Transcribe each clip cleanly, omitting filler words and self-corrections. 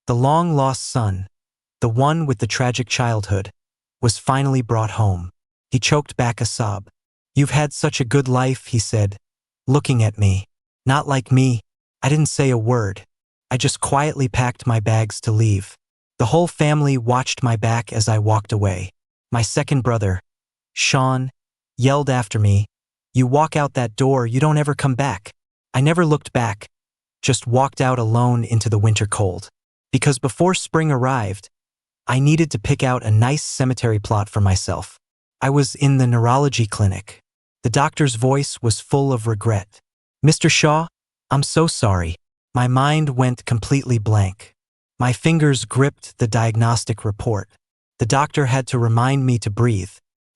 The long-lost son, the one with the tragic childhood, was finally brought home. He choked back a sob. "You've had such a good life," he said, looking at me. "Not like me." I didn't say a word. I just quietly packed my bags to leave. The whole family watched my back as I walked away. My second brother, Sean, yelled after me, "You walk out that door, you don't ever come back." I never looked back, just walked out alone into the winter cold. Because before spring arrived, I needed to pick out a nice cemetery plot for myself. I was in the neurology clinic. The doctor's voice was full of regret. "Mr. Shaw, I'm so sorry." My mind went completely blank. My fingers gripped the diagnostic report. The doctor had to remind me to breathe.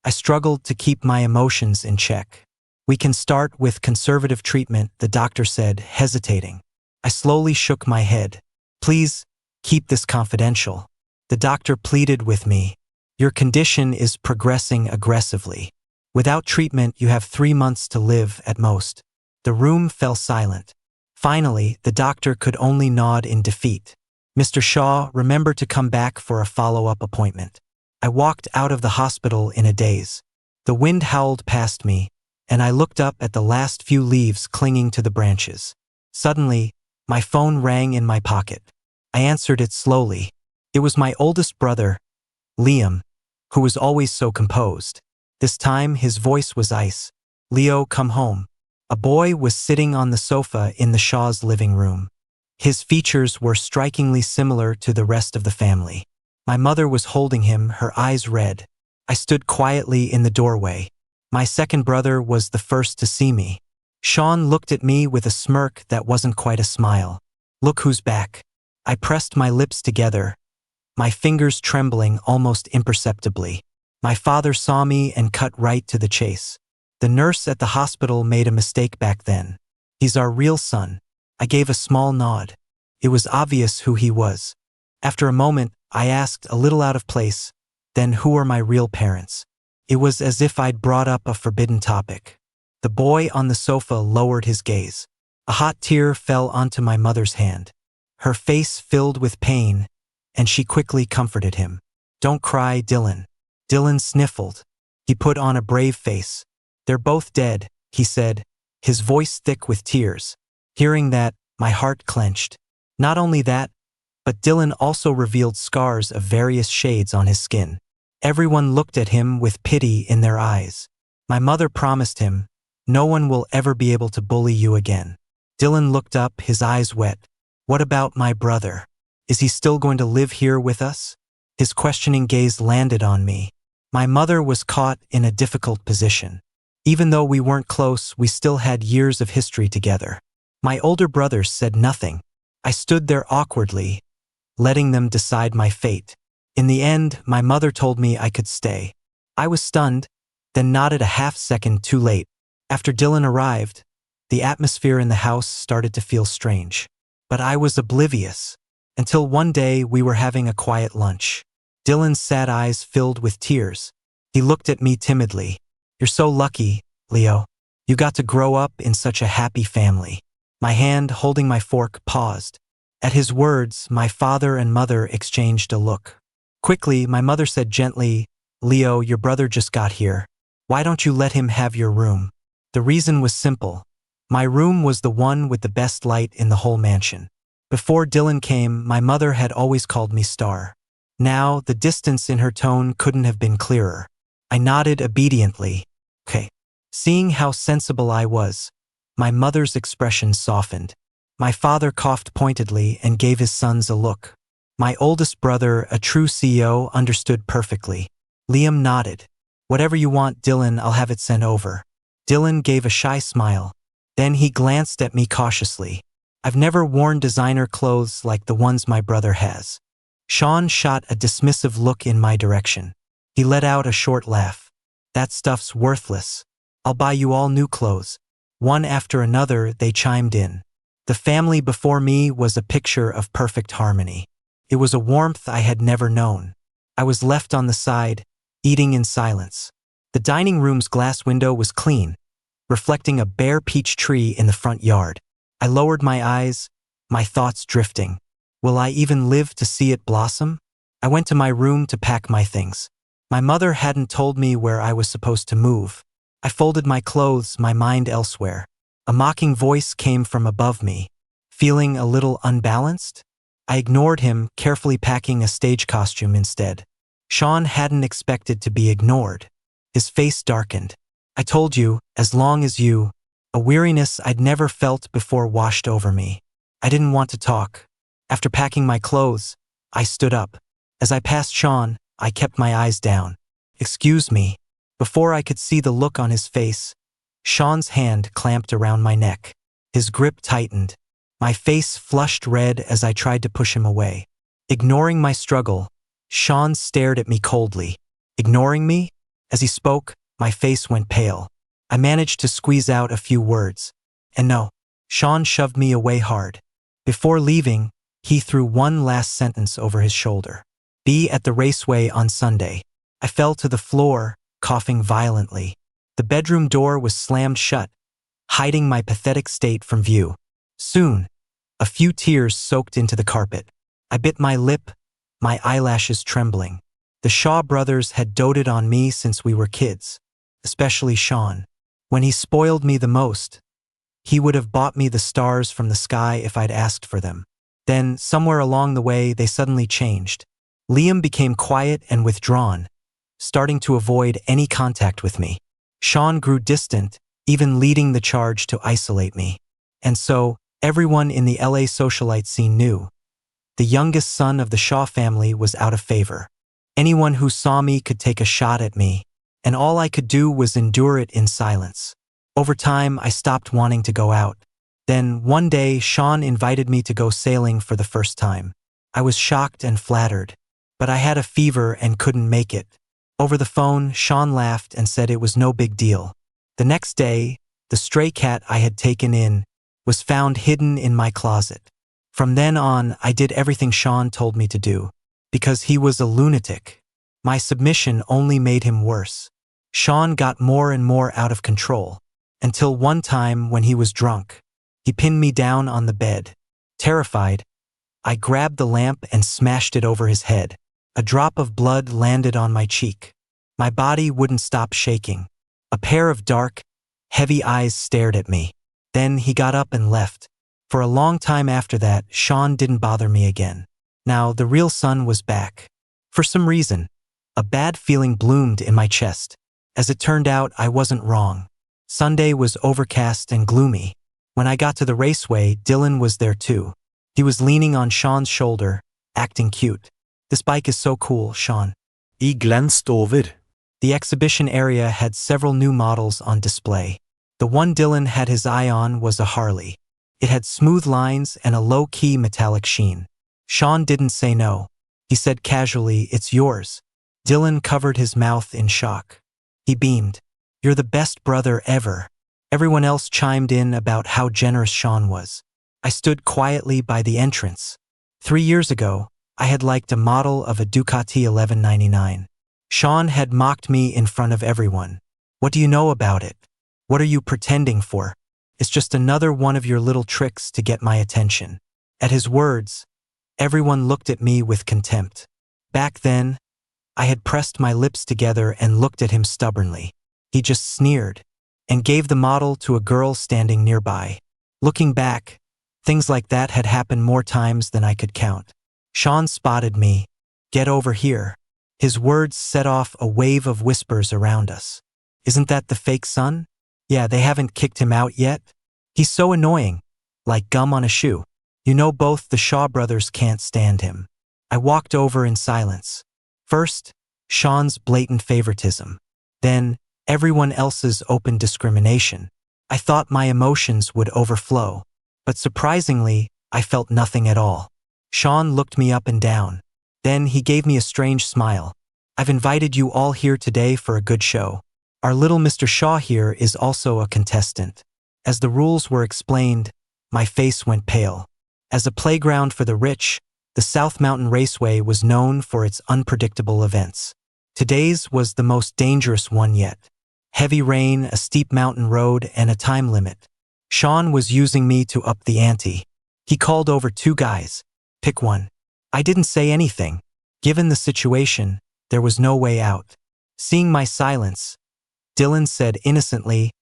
I struggled to keep my emotions in check. "We can start with conservative treatment," the doctor said, hesitating. I slowly shook my head. "Please, keep this confidential." The doctor pleaded with me. "Your condition is progressing aggressively. Without treatment, you have 3 months to live at most." The room fell silent. Finally, the doctor could only nod in defeat. "Mr. Shaw, remember to come back for a follow-up appointment." I walked out of the hospital in a daze. The wind howled past me, and I looked up at the last few leaves clinging to the branches. Suddenly, my phone rang in my pocket. I answered it slowly. It was my oldest brother, Liam, who was always so composed. This time, his voice was ice. "Leo, come home." A boy was sitting on the sofa in the Shaw's living room. His features were strikingly similar to the rest of the family. My mother was holding him, her eyes red. I stood quietly in the doorway. My second brother was the first to see me. Sean looked at me with a smirk that wasn't quite a smile. "Look who's back." I pressed my lips together, my fingers trembling almost imperceptibly. My father saw me and cut right to the chase. "The nurse at the hospital made a mistake back then. He's our real son." I gave a small nod. It was obvious who he was. After a moment, I asked, a little out of place, "Then who are my real parents?" It was as if I'd brought up a forbidden topic. The boy on the sofa lowered his gaze. A hot tear fell onto my mother's hand. Her face filled with pain, and she quickly comforted him. "Don't cry, Dylan." Dylan sniffled. He put on a brave face. "They're both dead," he said, his voice thick with tears. Hearing that, my heart clenched. Not only that, but Dylan also revealed scars of various shades on his skin. Everyone looked at him with pity in their eyes. My mother promised him, "No one will ever be able to bully you again." Dylan looked up, his eyes wet. "What about my brother? Is he still going to live here with us?" His questioning gaze landed on me. My mother was caught in a difficult position. Even though we weren't close, we still had years of history together. My older brothers said nothing. I stood there awkwardly, letting them decide my fate. In the end, my mother told me I could stay. I was stunned, then nodded a half-second too late. After Dylan arrived, the atmosphere in the house started to feel strange. But I was oblivious, until one day we were having a quiet lunch. Dylan's sad eyes filled with tears. He looked at me timidly. "You're so lucky, Leo. You got to grow up in such a happy family." My hand holding my fork paused. At his words, my father and mother exchanged a look. Quickly, my mother said gently, "Leo, your brother just got here. Why don't you let him have your room?" The reason was simple. My room was the one with the best light in the whole mansion. Before Dylan came, my mother had always called me Star. Now, the distance in her tone couldn't have been clearer. I nodded obediently. "Okay." Seeing how sensible I was, my mother's expression softened. My father coughed pointedly and gave his sons a look. My oldest brother, a true CEO, understood perfectly. Liam nodded. "Whatever you want, Dylan, I'll have it sent over." Dylan gave a shy smile. Then he glanced at me cautiously. "I've never worn designer clothes like the ones my brother has." Sean shot a dismissive look in my direction. He let out a short laugh. "That stuff's worthless. I'll buy you all new clothes." One after another, they chimed in. The family before me was a picture of perfect harmony. It was a warmth I had never known. I was left on the side, eating in silence. The dining room's glass window was clean, reflecting a bare peach tree in the front yard. I lowered my eyes, my thoughts drifting. Will I even live to see it blossom? I went to my room to pack my things. My mother hadn't told me where I was supposed to move. I folded my clothes, my mind elsewhere. A mocking voice came from above me. Feeling a little unbalanced? I ignored him, carefully packing a stage costume instead. Sean hadn't expected to be ignored. His face darkened. I told you, as long as you. A weariness I'd never felt before washed over me. I didn't want to talk. After packing my clothes, I stood up. As I passed Sean, I kept my eyes down. Excuse me. Before I could see the look on his face, Sean's hand clamped around my neck. His grip tightened. My face flushed red as I tried to push him away. Ignoring my struggle, Sean stared at me coldly. Ignoring me? As he spoke, my face went pale. I managed to squeeze out a few words. And no. Sean shoved me away hard. Before leaving, he threw one last sentence over his shoulder. Be at the raceway on Sunday. I fell to the floor, coughing violently. The bedroom door was slammed shut, hiding my pathetic state from view. Soon, a few tears soaked into the carpet. I bit my lip, my eyelashes trembling. The Shaw brothers had doted on me since we were kids, especially Sean. When he spoiled me the most, he would have bought me the stars from the sky if I'd asked for them. Then, somewhere along the way, they suddenly changed. Liam became quiet and withdrawn, starting to avoid any contact with me. Sean grew distant, even leading the charge to isolate me. And so, everyone in the LA socialite scene knew. The youngest son of the Shaw family was out of favor. Anyone who saw me could take a shot at me, and all I could do was endure it in silence. Over time, I stopped wanting to go out. Then, one day, Sean invited me to go sailing for the first time. I was shocked and flattered, but I had a fever and couldn't make it. Over the phone, Sean laughed and said it was no big deal. The next day, the stray cat I had taken in was found hidden in my closet. From then on, I did everything Sean told me to do, because he was a lunatic. My submission only made him worse. Sean got more and more out of control, until one time when he was drunk, he pinned me down on the bed. Terrified, I grabbed the lamp and smashed it over his head. A drop of blood landed on my cheek. My body wouldn't stop shaking. A pair of dark, heavy eyes stared at me. Then he got up and left. For a long time after that, Sean didn't bother me again. Now, the real son was back. For some reason, a bad feeling bloomed in my chest. As it turned out, I wasn't wrong. Sunday was overcast and gloomy. When I got to the raceway, Dylan was there too. He was leaning on Sean's shoulder, acting cute. This bike is so cool, Sean. I glansed over. The exhibition area had several new models on display. The one Dylan had his eye on was a Harley. It had smooth lines and a low-key metallic sheen. Sean didn't say no. He said casually, "It's yours." Dylan covered his mouth in shock. He beamed. "You're the best brother ever." Everyone else chimed in about how generous Sean was. I stood quietly by the entrance. 3 years ago, I had liked a model of a Ducati 1199. Sean had mocked me in front of everyone. "What do you know about it? What are you pretending for? It's just another one of your little tricks to get my attention." At his words, everyone looked at me with contempt. Back then, I had pressed my lips together and looked at him stubbornly. He just sneered and gave the model to a girl standing nearby. Looking back, things like that had happened more times than I could count. Sean spotted me. "Get over here." His words set off a wave of whispers around us. "Isn't that the fake son? Yeah, they haven't kicked him out yet? He's so annoying, like gum on a shoe. You know both the Shaw brothers can't stand him." I walked over in silence. First, Sean's blatant favoritism. Then, everyone else's open discrimination. I thought my emotions would overflow, but surprisingly, I felt nothing at all. Sean looked me up and down. Then he gave me a strange smile. "I've invited you all here today for a good show. Our little Mr. Shaw here is also a contestant." As the rules were explained, my face went pale. As a playground for the rich, the South Mountain Raceway was known for its unpredictable events. Today's was the most dangerous one yet. Heavy rain, a steep mountain road, and a time limit. Sean was using me to up the ante. He called over 2 guys, Pick one. I didn't say anything. Given the situation, there was no way out. Seeing my silence, Dylan said innocently,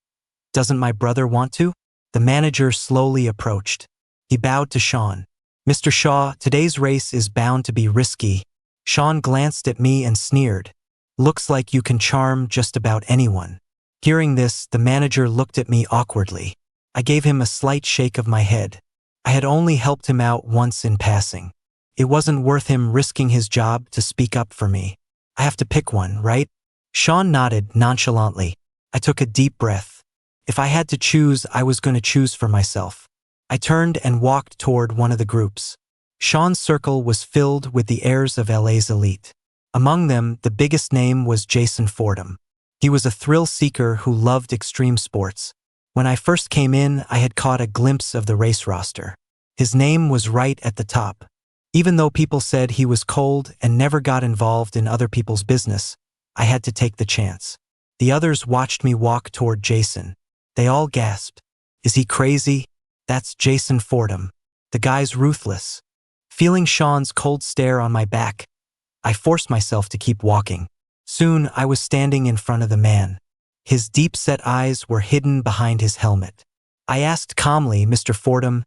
"Doesn't my brother want to?" The manager slowly approached. He bowed to Sean. "Mr. Shaw, today's race is bound to be risky." Sean glanced at me and sneered. "Looks like you can charm just about anyone." Hearing this, the manager looked at me awkwardly. I gave him a slight shake of my head. I had only helped him out once in passing. It wasn't worth him risking his job to speak up for me. "I have to pick one, right?" Sean nodded nonchalantly. I took a deep breath. If I had to choose, I was going to choose for myself. I turned and walked toward one of the groups. Sean's circle was filled with the heirs of LA's elite. Among them, the biggest name was Jason Fordham. He was a thrill-seeker who loved extreme sports. When I first came in, I had caught a glimpse of the race roster. His name was right at the top. Even though people said he was cold and never got involved in other people's business, I had to take the chance. The others watched me walk toward Jason. They all gasped. "Is he crazy? That's Jason Fordham. The guy's ruthless." Feeling Sean's cold stare on my back, I forced myself to keep walking. Soon, I was standing in front of the man. His deep-set eyes were hidden behind his helmet. I asked calmly, "Mr. Fordham,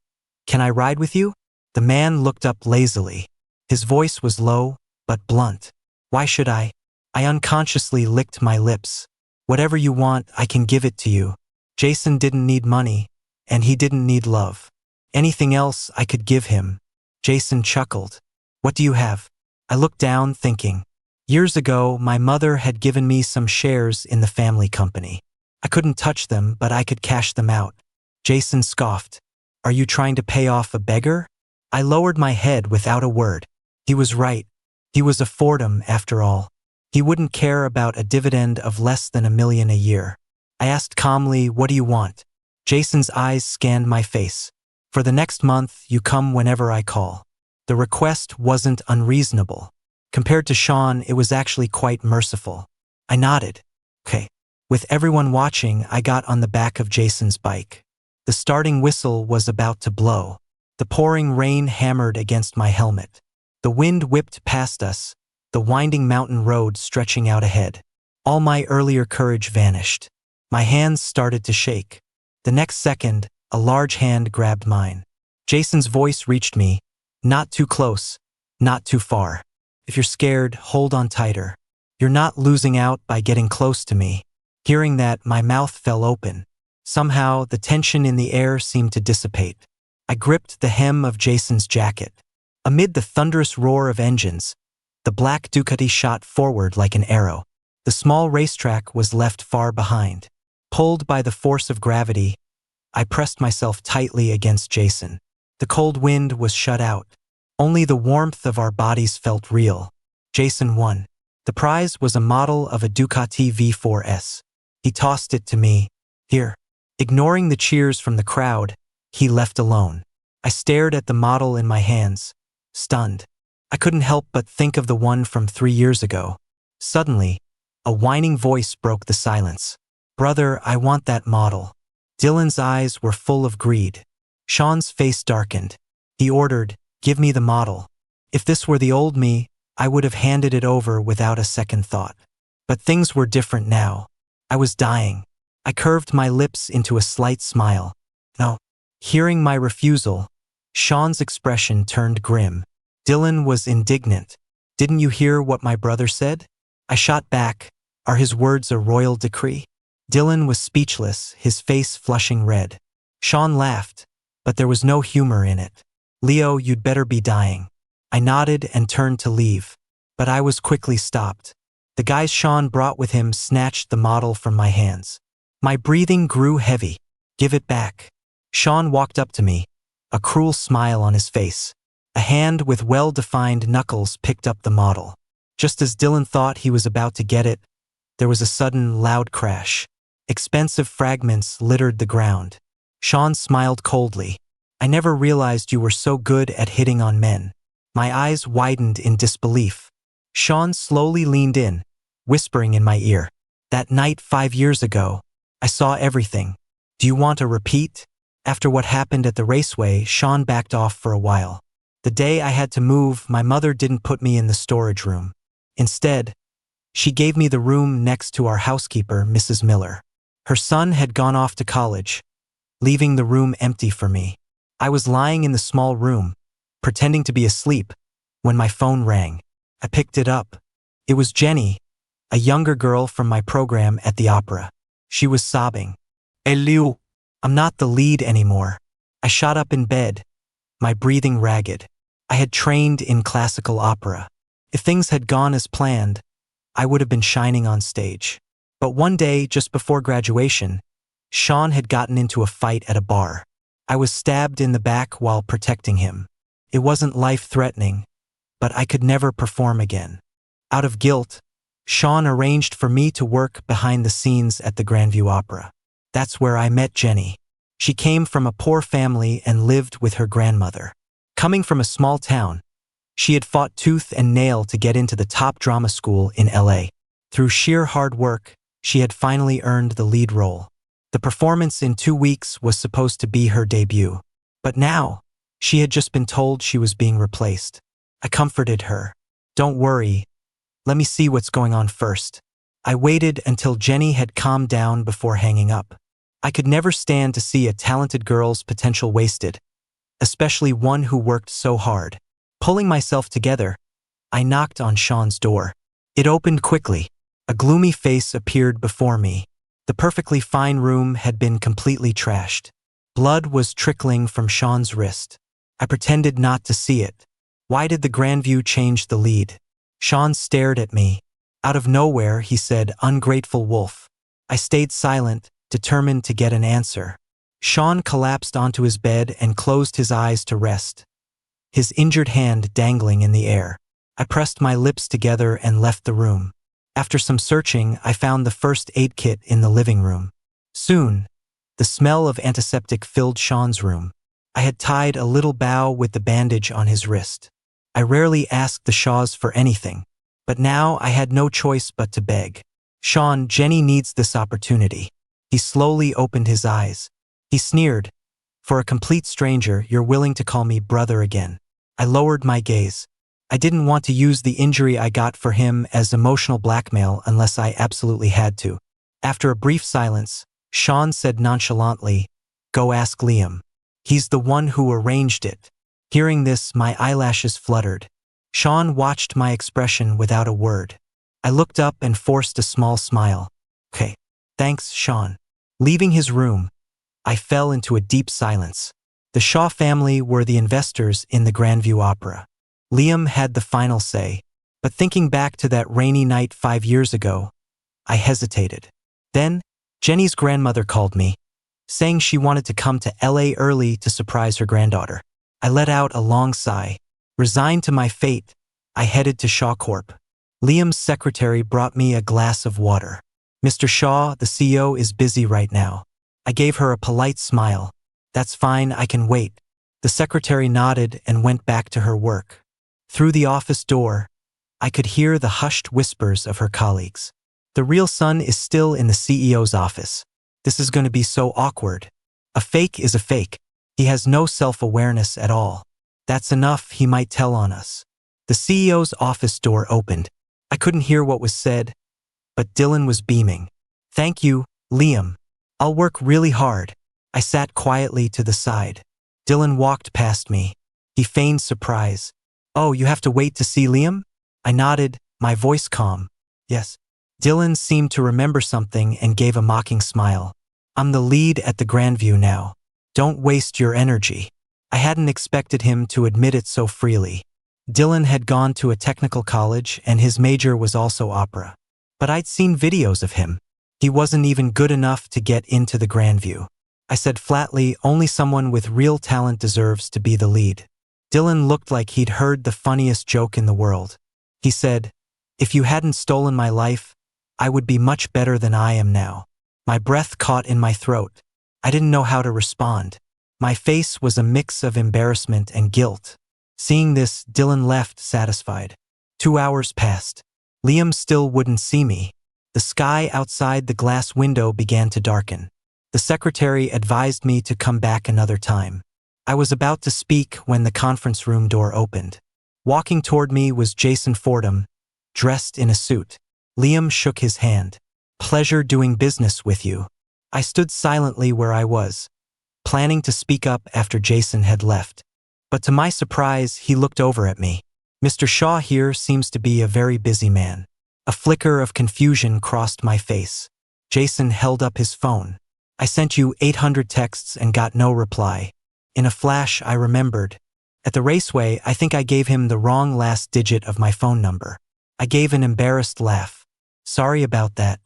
can I ride with you?" The man looked up lazily. His voice was low, but blunt. "Why should I?" I unconsciously licked my lips. "Whatever you want, I can give it to you." Jason didn't need money, and he didn't need love. Anything else I could give him. Jason chuckled. "What do you have?" I looked down, thinking. Years ago, my mother had given me some shares in the family company. I couldn't touch them, but I could cash them out. Jason scoffed. "Are you trying to pay off a beggar?" I lowered my head without a word. He was right. He was a Fordham, after all. He wouldn't care about a dividend of less than $1 million a year. I asked calmly, "What do you want?" Jason's eyes scanned my face. "For the next month, you come whenever I call." The request wasn't unreasonable. Compared to Sean, it was actually quite merciful. I nodded. "Okay." With everyone watching, I got on the back of Jason's bike. The starting whistle was about to blow. The pouring rain hammered against my helmet. The wind whipped past us, the winding mountain road stretching out ahead. All my earlier courage vanished. My hands started to shake. The next second, a large hand grabbed mine. Jason's voice reached me. "Not too close, not too far. If you're scared, hold on tighter. You're not losing out by getting close to me." Hearing that, my mouth fell open. Somehow, the tension in the air seemed to dissipate. I gripped the hem of Jason's jacket. Amid the thunderous roar of engines, the black Ducati shot forward like an arrow. The small racetrack was left far behind. Pulled by the force of gravity, I pressed myself tightly against Jason. The cold wind was shut out. Only the warmth of our bodies felt real. Jason won. The prize was a model of a Ducati V4S. He tossed it to me. "Here." Ignoring the cheers from the crowd, he left alone. I stared at the model in my hands, stunned. I couldn't help but think of the one from 3 years ago. Suddenly, a whining voice broke the silence. "Brother, I want that model." Dylan's eyes were full of greed. Sean's face darkened. He ordered, "Give me the model." If this were the old me, I would have handed it over without a second thought. But things were different now. I was dying. I curved my lips into a slight smile. "No." Hearing my refusal, Sean's expression turned grim. Dylan was indignant. "Didn't you hear what my brother said?" I shot back. "Are his words a royal decree?" Dylan was speechless, his face flushing red. Sean laughed, but there was no humor in it. "Leo, you'd better be dying." I nodded and turned to leave, but I was quickly stopped. The guys Sean brought with him snatched the model from my hands. My breathing grew heavy. "Give it back." Sean walked up to me, a cruel smile on his face. A hand with well-defined knuckles picked up the model. Just as Dylan thought he was about to get it, there was a sudden, loud crash. Expensive fragments littered the ground. Sean smiled coldly. "I never realized you were so good at hitting on men." My eyes widened in disbelief. Sean slowly leaned in, whispering in my ear. "That night 5 years ago, I saw everything. Do you want a repeat?" After what happened at the raceway, Sean backed off for a while. The day I had to move, my mother didn't put me in the storage room. Instead, she gave me the room next to our housekeeper, Mrs. Miller. Her son had gone off to college, leaving the room empty for me. I was lying in the small room, pretending to be asleep, when my phone rang. I picked it up. It was Jenny, a younger girl from my program at the opera. She was sobbing. Eliu, I'm not the lead anymore. I shot up in bed, my breathing ragged. I had trained in classical opera. If things had gone as planned, I would have been shining on stage. But one day, just before graduation, Sean had gotten into a fight at a bar. I was stabbed in the back while protecting him. It wasn't life-threatening, but I could never perform again. Out of guilt, Sean arranged for me to work behind the scenes at the Grandview Opera. That's where I met Jenny. She came from a poor family and lived with her grandmother. Coming from a small town, she had fought tooth and nail to get into the top drama school in LA. Through sheer hard work, she had finally earned the lead role. The performance in 2 weeks was supposed to be her debut. But now, she had just been told she was being replaced. I comforted her. Don't worry. Let me see what's going on first. I waited until Jenny had calmed down before hanging up. I could never stand to see a talented girl's potential wasted, especially one who worked so hard. Pulling myself together, I knocked on Sean's door. It opened quickly. A gloomy face appeared before me. The perfectly fine room had been completely trashed. Blood was trickling from Sean's wrist. I pretended not to see it. Why did the Grandview change the lead? Sean stared at me. Out of nowhere, he said, "Ungrateful wolf." I stayed silent, determined to get an answer. Sean collapsed onto his bed and closed his eyes to rest, his injured hand dangling in the air. I pressed my lips together and left the room. After some searching, I found the first aid kit in the living room. Soon, the smell of antiseptic filled Sean's room. I had tied a little bow with the bandage on his wrist. I rarely asked the Shaws for anything, but now I had no choice but to beg. "Sean, Jenny needs this opportunity." He slowly opened his eyes. He sneered. "For a complete stranger, you're willing to call me brother again." I lowered my gaze. I didn't want to use the injury I got for him as emotional blackmail unless I absolutely had to. After a brief silence, Sean said nonchalantly, "Go ask Liam. He's the one who arranged it." Hearing this, my eyelashes fluttered. Sean watched my expression without a word. I looked up and forced a small smile. "Okay, thanks, Sean." Leaving his room, I fell into a deep silence. The Shaw family were the investors in the Grandview Opera. Liam had the final say, but thinking back to that rainy night 5 years ago, I hesitated. Then, Jenny's grandmother called me, saying she wanted to come to LA early to surprise her granddaughter. I let out a long sigh. Resigned to my fate, I headed to Shaw Corp. Liam's secretary brought me a glass of water. "Mr. Shaw, the CEO is busy right now." I gave her a polite smile. "That's fine, I can wait." The secretary nodded and went back to her work. Through the office door, I could hear the hushed whispers of her colleagues. "The real son is still in the CEO's office. This is going to be so awkward. A fake is a fake. He has no self-awareness at all. That's enough, he might tell on us." The CEO's office door opened. I couldn't hear what was said, but Dylan was beaming. "Thank you, Liam. I'll work really hard." I sat quietly to the side. Dylan walked past me. He feigned surprise. "Oh, you have to wait to see Liam?" I nodded, my voice calm. "Yes." Dylan seemed to remember something and gave a mocking smile. "I'm the lead at the Grandview now. Don't waste your energy." I hadn't expected him to admit it so freely. Dylan had gone to a technical college and his major was also opera. But I'd seen videos of him. He wasn't even good enough to get into the Grandview. I said flatly, "Only someone with real talent deserves to be the lead." Dylan looked like he'd heard the funniest joke in the world. He said, "If you hadn't stolen my life, I would be much better than I am now." My breath caught in my throat. I didn't know how to respond. My face was a mix of embarrassment and guilt. Seeing this, Dylan left satisfied. 2 hours passed. Liam still wouldn't see me. The sky outside the glass window began to darken. The secretary advised me to come back another time. I was about to speak when the conference room door opened. Walking toward me was Jason Fordham, dressed in a suit. Liam shook his hand. Pleasure doing business with you. I stood silently where I was, planning to speak up after Jason had left. But to my surprise, he looked over at me. Mr. Shaw here seems to be a very busy man. A flicker of confusion crossed my face. Jason held up his phone. I sent you 800 texts and got no reply. In a flash, I remembered. At the raceway, I think I gave him the wrong last digit of my phone number. I gave an embarrassed laugh. Sorry about that.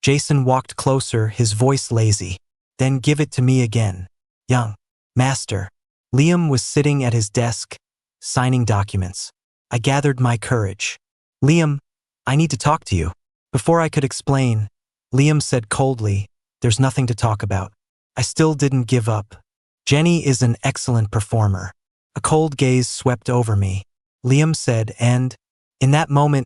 Jason walked closer, his voice lazy. Then give it to me again. Young master. Liam was sitting at his desk, signing documents. I gathered my courage. Liam, I need to talk to you. Before I could explain, Liam said coldly, there's nothing to talk about. I still didn't give up. Jenny is an excellent performer. A cold gaze swept over me. Liam said, and, in that moment,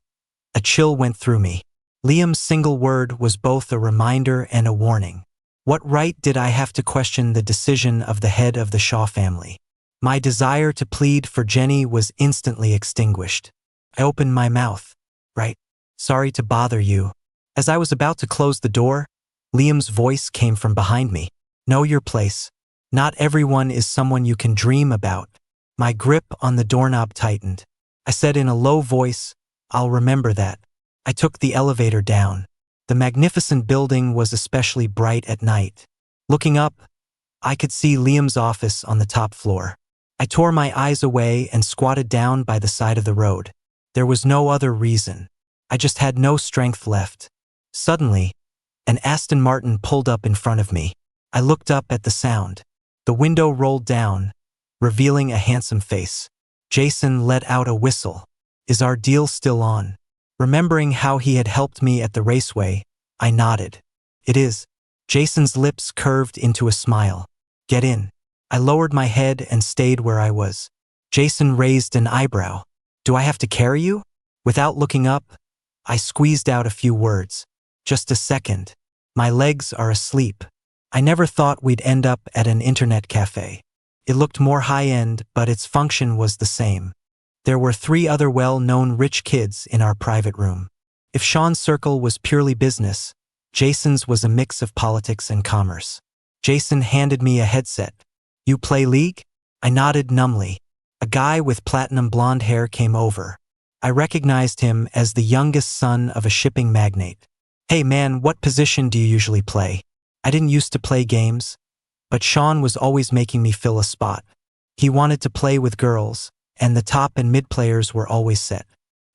a chill went through me. Liam's single word was both a reminder and a warning. What right did I have to question the decision of the head of the Shaw family? My desire to plead for Jenny was instantly extinguished. I opened my mouth. Right. Sorry to bother you. As I was about to close the door, Liam's voice came from behind me. Know your place. Not everyone is someone you can dream about. My grip on the doorknob tightened. I said in a low voice, I'll remember that. I took the elevator down. The magnificent building was especially bright at night. Looking up, I could see Liam's office on the top floor. I tore my eyes away and squatted down by the side of the road. There was no other reason. I just had no strength left. Suddenly, an Aston Martin pulled up in front of me. I looked up at the sound. The window rolled down, revealing a handsome face. Jason let out a whistle. Is our deal still on? Remembering how he had helped me at the raceway, I nodded. It is. Jason's lips curved into a smile. Get in. I lowered my head and stayed where I was. Jason raised an eyebrow. Do I have to carry you? Without looking up, I squeezed out a few words. Just a second. My legs are asleep. I never thought we'd end up at an internet cafe. It looked more high-end, but its function was the same. There were 3 other well-known rich kids in our private room. If Sean's circle was purely business, Jason's was a mix of politics and commerce. Jason handed me a headset. You play League? I nodded numbly. A guy with platinum blonde hair came over. I recognized him as the youngest son of a shipping magnate. Hey man, what position do you usually play? I didn't used to play games, but Sean was always making me fill a spot. He wanted to play with girls, and the top and mid players were always set.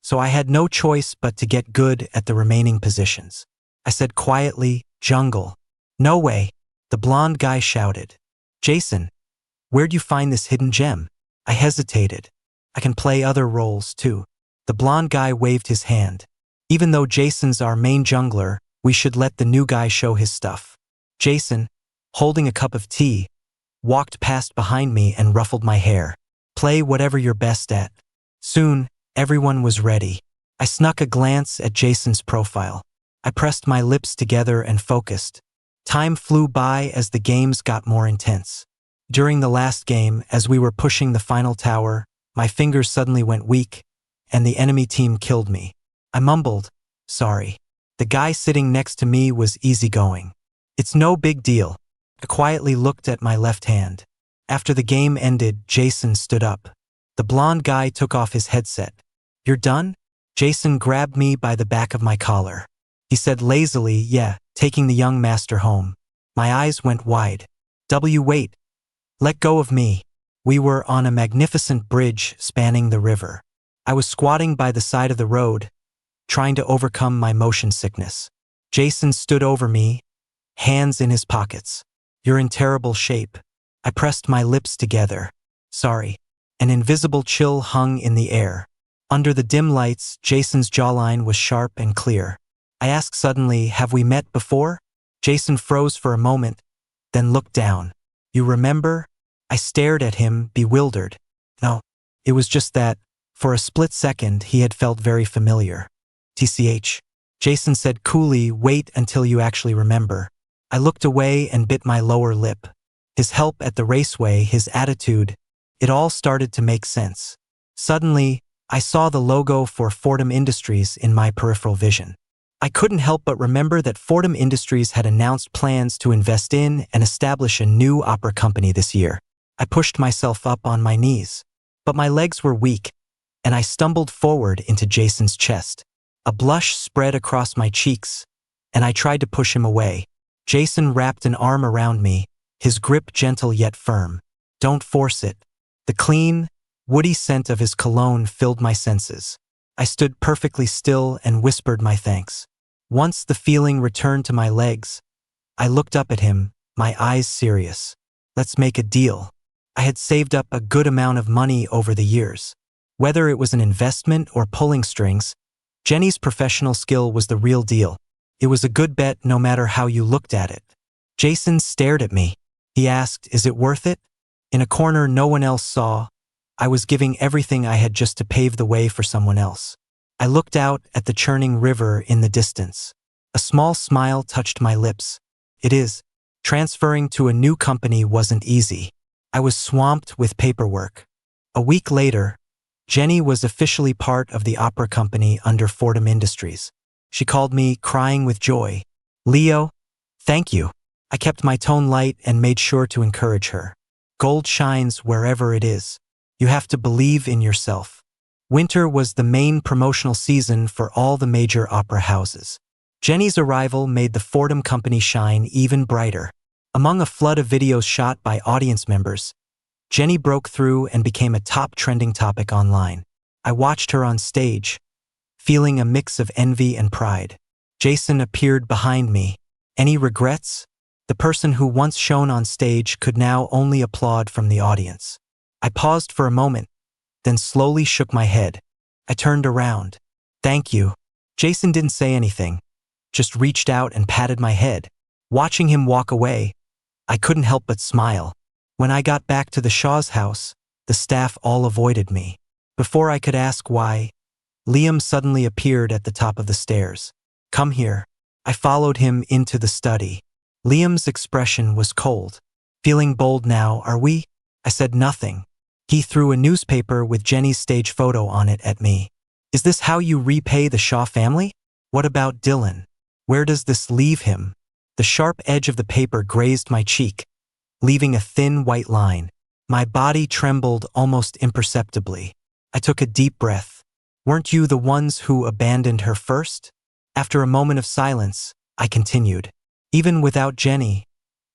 So I had no choice but to get good at the remaining positions. I said quietly, jungle. No way, the blonde guy shouted. Jason, where'd you find this hidden gem? I hesitated. I can play other roles too. The blonde guy waved his hand. Even though Jason's our main jungler, we should let the new guy show his stuff. Jason, holding a cup of tea, walked past behind me and ruffled my hair. Play whatever you're best at. Soon, everyone was ready. I snuck a glance at Jason's profile. I pressed my lips together and focused. Time flew by as the games got more intense. During the last game, as we were pushing the final tower, my fingers suddenly went weak, and the enemy team killed me. I mumbled, sorry. The guy sitting next to me was easygoing. It's no big deal. I quietly looked at my left hand. After the game ended, Jason stood up. The blonde guy took off his headset. You're done? Jason grabbed me by the back of my collar. He said lazily, yeah, taking the young master home. My eyes went wide. Wait. Let go of me. We were on a magnificent bridge spanning the river. I was squatting by the side of the road, trying to overcome my motion sickness. Jason stood over me, hands in his pockets. You're in terrible shape. I pressed my lips together. Sorry. An invisible chill hung in the air. Under the dim lights, Jason's jawline was sharp and clear. I asked suddenly, have we met before? Jason froze for a moment, then looked down. You remember? I stared at him, bewildered. No, it was just that, for a split second, he had felt very familiar. TCH. Jason said coolly, wait until you actually remember. I looked away and bit my lower lip. His help at the raceway, his attitude, it all started to make sense. Suddenly, I saw the logo for Fordham Industries in my peripheral vision. I couldn't help but remember that Fordham Industries had announced plans to invest in and establish a new opera company this year. I pushed myself up on my knees, but my legs were weak, and I stumbled forward into Jason's chest. A blush spread across my cheeks, and I tried to push him away. Jason wrapped an arm around me, his grip gentle yet firm. Don't force it. The clean, woody scent of his cologne filled my senses. I stood perfectly still and whispered my thanks. Once the feeling returned to my legs, I looked up at him, my eyes serious. Let's make a deal. I had saved up a good amount of money over the years. Whether it was an investment or pulling strings, Jenny's professional skill was the real deal. It was a good bet no matter how you looked at it. Jason stared at me. He asked, "Is it worth it?" In a corner no one else saw, I was giving everything I had just to pave the way for someone else. I looked out at the churning river in the distance. A small smile touched my lips. It is. Transferring to a new company wasn't easy. I was swamped with paperwork. A week later, Jenny was officially part of the opera company under Fordham Industries. She called me, crying with joy. "Leo, thank you." I kept my tone light and made sure to encourage her. Gold shines wherever it is. You have to believe in yourself. Winter was the main promotional season for all the major opera houses. Jenny's arrival made the Fordham company shine even brighter. Among a flood of videos shot by audience members, Jenny broke through and became a top trending topic online. I watched her on stage, feeling a mix of envy and pride. Jason appeared behind me. Any regrets? The person who once shone on stage could now only applaud from the audience. I paused for a moment, then slowly shook my head. I turned around. "Thank you." Jason didn't say anything, just reached out and patted my head. Watching him walk away, I couldn't help but smile. When I got back to the Shaw's house, the staff all avoided me. Before I could ask why, Liam suddenly appeared at the top of the stairs. "Come here." I followed him into the study. Liam's expression was cold. "Feeling bold now, are we?" I said nothing. He threw a newspaper with Jenny's stage photo on it at me. "Is this how you repay the Shaw family? What about Dylan? Where does this leave him?" The sharp edge of the paper grazed my cheek, leaving a thin white line. My body trembled almost imperceptibly. I took a deep breath. "Weren't you the ones who abandoned her first?" After a moment of silence, I continued. "Even without Jenny,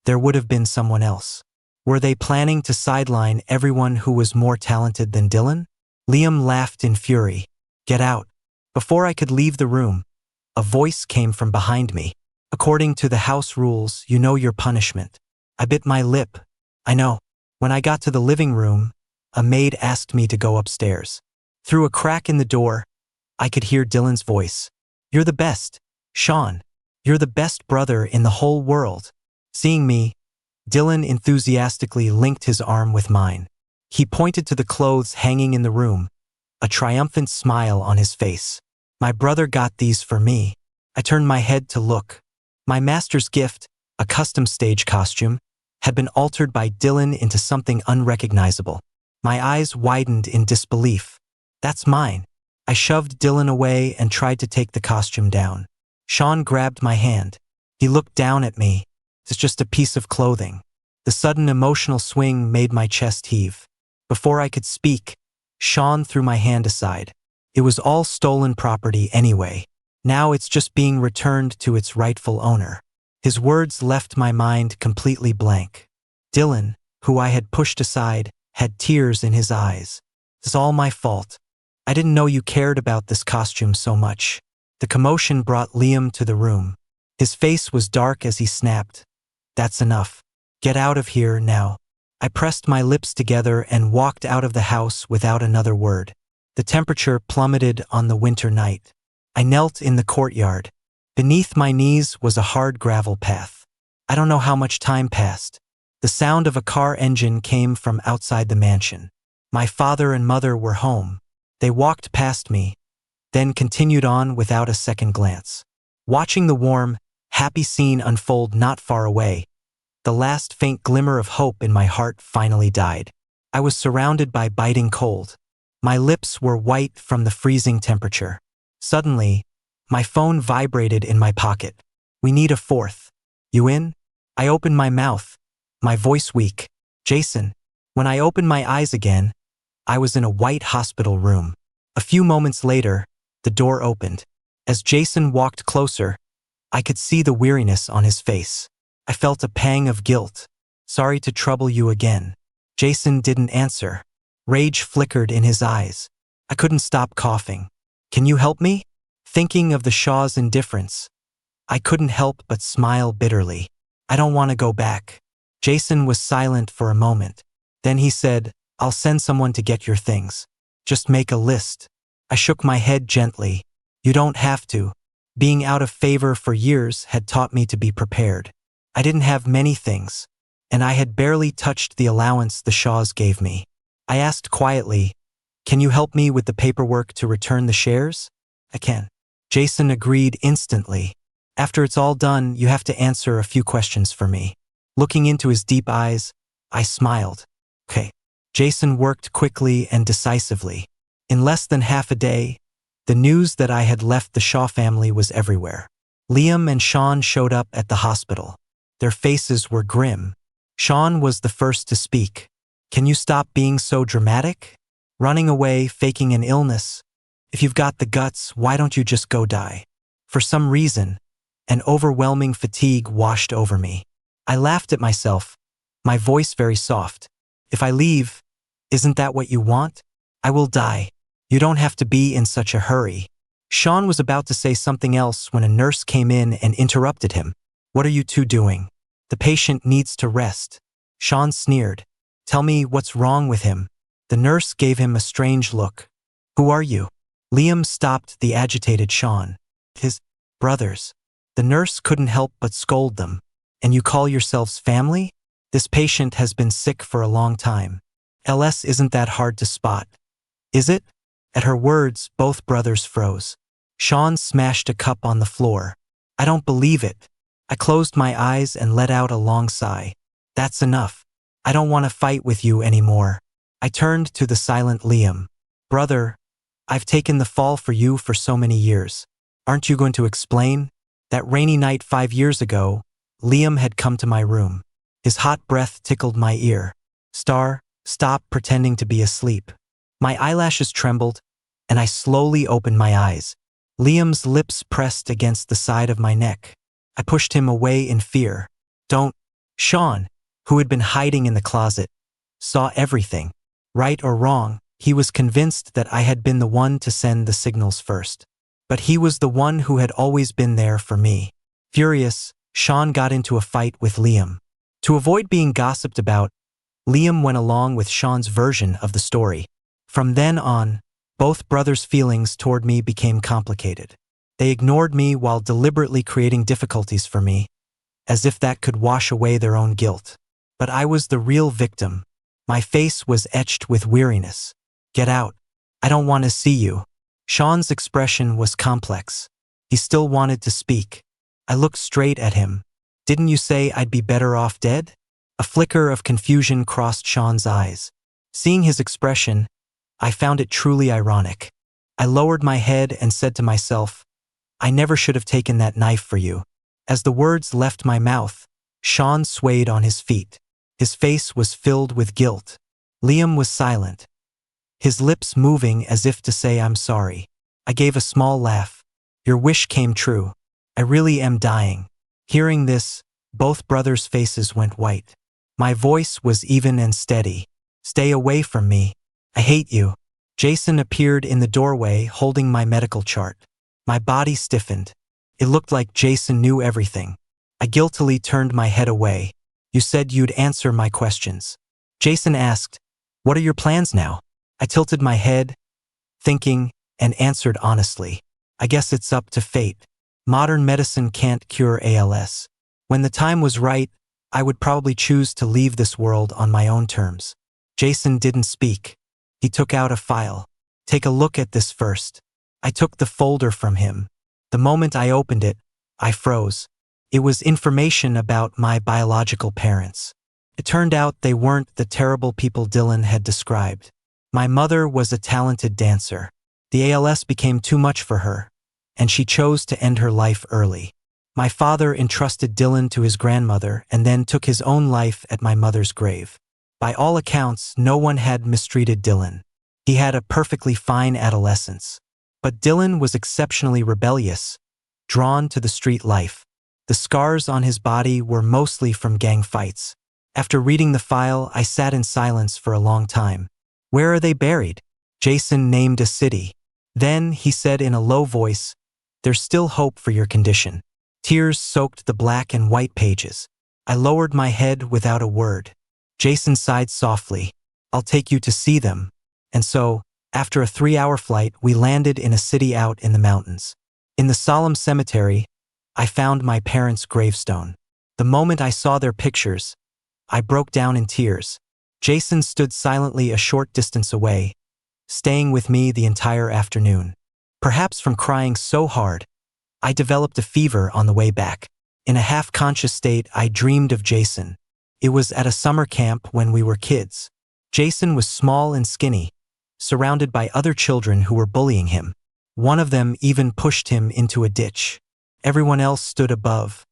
there would have been someone else. Were they planning to sideline everyone who was more talented than Dylan?" Liam laughed in fury. "Get out." Before I could leave the room, a voice came from behind me. "According to the house rules, you know your punishment." I bit my lip. "I know." When I got to the living room, a maid asked me to go upstairs. Through a crack in the door, I could hear Dylan's voice. "You're the best, Sean. You're the best brother in the whole world." Seeing me, Dylan enthusiastically linked his arm with mine. He pointed to the clothes hanging in the room, a triumphant smile on his face. "My brother got these for me." I turned my head to look. My master's gift, a custom stage costume, had been altered by Dylan into something unrecognizable. My eyes widened in disbelief. "That's mine." I shoved Dylan away and tried to take the costume down. Sean grabbed my hand. He looked down at me. "It's just a piece of clothing." The sudden emotional swing made my chest heave. Before I could speak, Sean threw my hand aside. "It was all stolen property anyway. Now it's just being returned to its rightful owner." His words left my mind completely blank. Dylan, who I had pushed aside, had tears in his eyes. "It's all my fault. I didn't know you cared about this costume so much." The commotion brought Liam to the room. His face was dark as he snapped. "That's enough. Get out of here now." I pressed my lips together and walked out of the house without another word. The temperature plummeted on the winter night. I knelt in the courtyard. Beneath my knees was a hard gravel path. I don't know how much time passed. The sound of a car engine came from outside the mansion. My father and mother were home. They walked past me, then continued on without a second glance. Watching the warm, happy scene unfold not far away, The last faint glimmer of hope in my heart finally died. I was surrounded by biting cold. My lips were white from the freezing temperature. Suddenly, my phone vibrated in my pocket. "We need a fourth. You in?" I opened my mouth, my voice weak. "Jason." When I opened my eyes again, I was in a white hospital room. A few moments later, the door opened. As Jason walked closer, I could see the weariness on his face. I felt a pang of guilt. "Sorry to trouble you again." Jason didn't answer. Rage flickered in his eyes. I couldn't stop coughing. "Can you help me?" Thinking of the Shaw's indifference, I couldn't help but smile bitterly. "I don't want to go back." Jason was silent for a moment. Then he said, "I'll send someone to get your things. Just make a list." I shook my head gently. "You don't have to." Being out of favor for years had taught me to be prepared. I didn't have many things, and I had barely touched the allowance the Shaws gave me. I asked quietly, "Can you help me with the paperwork to return the shares?" "I can." Jason agreed instantly. "After it's all done, you have to answer a few questions for me." Looking into his deep eyes, I smiled. "Okay." Jason worked quickly and decisively. In less than half a day, the news that I had left the Shaw family was everywhere. Liam and Sean showed up at the hospital. Their faces were grim. Sean was the first to speak. "Can you stop being so dramatic? Running away, faking an illness. If you've got the guts, why don't you just go die?" For some reason, an overwhelming fatigue washed over me. I laughed at myself, my voice very soft. "If I leave, isn't that what you want? I will die. You don't have to be in such a hurry." Sean was about to say something else when a nurse came in and interrupted him. "What are you two doing? The patient needs to rest." Sean sneered. "Tell me what's wrong with him." The nurse gave him a strange look. "Who are you?" Liam stopped the agitated Sean. "His brothers." The nurse couldn't help but scold them. "And you call yourselves family? This patient has been sick for a long time. LS isn't that hard to spot, is it?" At her words, both brothers froze. Sean smashed a cup on the floor. "I don't believe it." I closed my eyes and let out a long sigh. "That's enough. I don't want to fight with you anymore." I turned to the silent Liam. "Brother, I've taken the fall for you for so many years. Aren't you going to explain?" That rainy night 5 years ago, Liam had come to my room. His hot breath tickled my ear. Stop pretending to be asleep." My eyelashes trembled, and I slowly opened my eyes. Liam's lips pressed against the side of my neck. I pushed him away in fear. "Don't." Sean, who had been hiding in the closet, saw everything. Right or wrong, he was convinced that I had been the one to send the signals first. But he was the one who had always been there for me. Furious, Sean got into a fight with Liam. To avoid being gossiped about, Liam went along with Sean's version of the story. From then on, both brothers' feelings toward me became complicated. They ignored me while deliberately creating difficulties for me, as if that could wash away their own guilt. But I was the real victim. My face was etched with weariness. "Get out. I don't want to see you." Sean's expression was complex. He still wanted to speak. I looked straight at him. "Didn't you say I'd be better off dead?" A flicker of confusion crossed Sean's eyes. Seeing his expression, I found it truly ironic. I lowered my head and said to myself, "I never should have taken that knife for you." As the words left my mouth, Sean swayed on his feet. His face was filled with guilt. Liam was silent, his lips moving as if to say I'm sorry. I gave a small laugh. "Your wish came true. I really am dying." Hearing this, both brothers' faces went white. My voice was even and steady. "Stay away from me. I hate you." Jason appeared in the doorway holding my medical chart. My body stiffened. It looked like Jason knew everything. I guiltily turned my head away. "You said you'd answer my questions." Jason asked, "What are your plans now?" I tilted my head, thinking, and answered honestly, "I guess it's up to fate. Modern medicine can't cure ALS. When the time was right, I would probably choose to leave this world on my own terms." Jason didn't speak. He took out a file. "Take a look at this first." I took the folder from him. The moment I opened it, I froze. It was information about my biological parents. It turned out they weren't the terrible people Dylan had described. My mother was a talented dancer. The ALS became too much for her, and she chose to end her life early. My father entrusted Dylan to his grandmother and then took his own life at my mother's grave. By all accounts, no one had mistreated Dylan. He had a perfectly fine adolescence. But Dylan was exceptionally rebellious, drawn to the street life. The scars on his body were mostly from gang fights. After reading the file, I sat in silence for a long time. "Where are they buried?" Jason named a city. Then he said in a low voice, "There's still hope for your condition." Tears soaked the black and white pages. I lowered my head without a word. Jason sighed softly. "I'll take you to see them." And so, after a 3-hour flight, we landed in a city out in the mountains. In the solemn cemetery, I found my parents' gravestone. The moment I saw their pictures, I broke down in tears. Jason stood silently a short distance away, staying with me the entire afternoon. Perhaps from crying so hard, I developed a fever on the way back. In a half-conscious state, I dreamed of Jason. It was at a summer camp when we were kids. Jason was small and skinny, surrounded by other children who were bullying him. One of them even pushed him into a ditch. Everyone else stood above,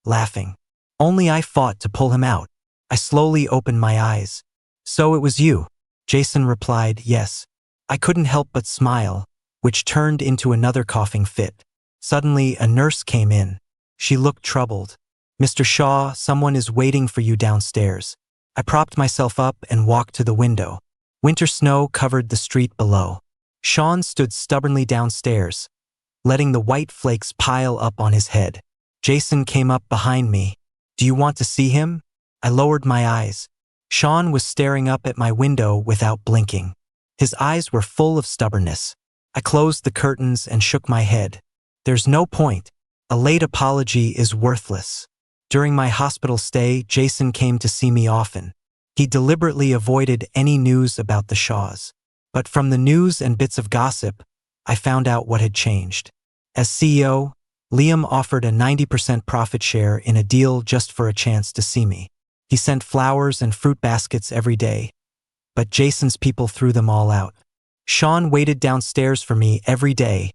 laughing. Only I fought to pull him out. I slowly opened my eyes. "So it was you?" Jason replied, "Yes." I couldn't help but smile, which turned into another coughing fit. Suddenly, a nurse came in. She looked troubled. "Mr. Shaw, someone is waiting for you downstairs." I propped myself up and walked to the window. Winter snow covered the street below. Sean stood stubbornly downstairs, letting the white flakes pile up on his head. Jason came up behind me. "Do you want to see him?" I lowered my eyes. Sean was staring up at my window without blinking. His eyes were full of stubbornness. I closed the curtains and shook my head. "There's no point. A late apology is worthless." During my hospital stay, Jason came to see me often. He deliberately avoided any news about the Shaws. But from the news and bits of gossip, I found out what had changed. As CEO, Liam offered a 90% profit share in a deal just for a chance to see me. He sent flowers and fruit baskets every day, but Jason's people threw them all out. Sean waited downstairs for me every day,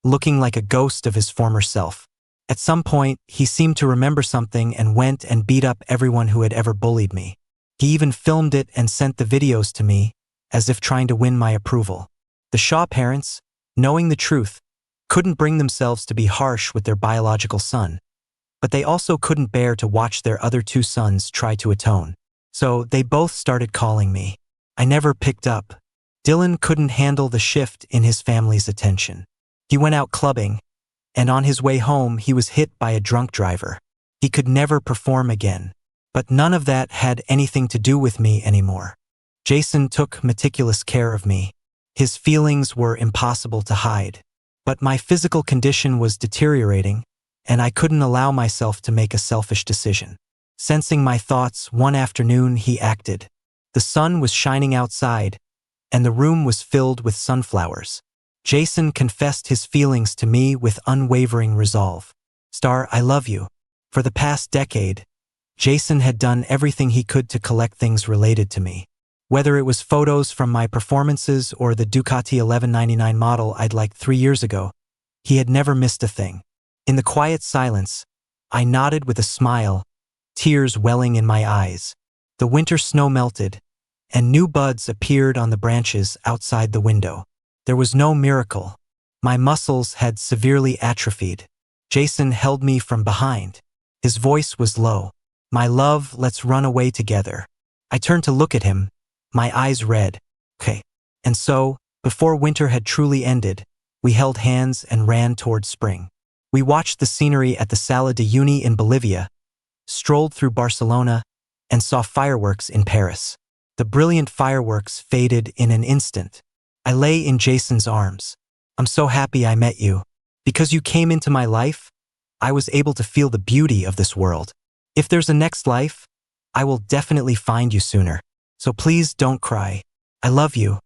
looking like a ghost of his former self. At some point, he seemed to remember something and went and beat up everyone who had ever bullied me. He even filmed it and sent the videos to me, as if trying to win my approval. The Shaw parents, knowing the truth, couldn't bring themselves to be harsh with their biological son, but they also couldn't bear to watch their other 2 sons try to atone. So they both started calling me. I never picked up. Dylan couldn't handle the shift in his family's attention. He went out clubbing, and on his way home he was hit by a drunk driver. He could never perform again. But none of that had anything to do with me anymore. Jason took meticulous care of me. His feelings were impossible to hide. But my physical condition was deteriorating, and I couldn't allow myself to make a selfish decision. Sensing my thoughts, one afternoon he acted. The sun was shining outside, and the room was filled with sunflowers. Jason confessed his feelings to me with unwavering resolve. "Star, I love you." For the past decade, Jason had done everything he could to collect things related to me. Whether it was photos from my performances or the Ducati 1199 model I'd liked 3 years ago, he had never missed a thing. In the quiet silence, I nodded with a smile, tears welling in my eyes. The winter snow melted, and new buds appeared on the branches outside the window. There was no miracle. My muscles had severely atrophied. Jason held me from behind. His voice was low. "My love, let's run away together." I turned to look at him, my eyes red. "Okay." And so, before winter had truly ended, we held hands and ran toward spring. We watched the scenery at the Sala de Uyuni in Bolivia, strolled through Barcelona, and saw fireworks in Paris. The brilliant fireworks faded in an instant. I lay in Jason's arms. "I'm so happy I met you. Because you came into my life, I was able to feel the beauty of this world. If there's a next life, I will definitely find you sooner. So please don't cry. I love you."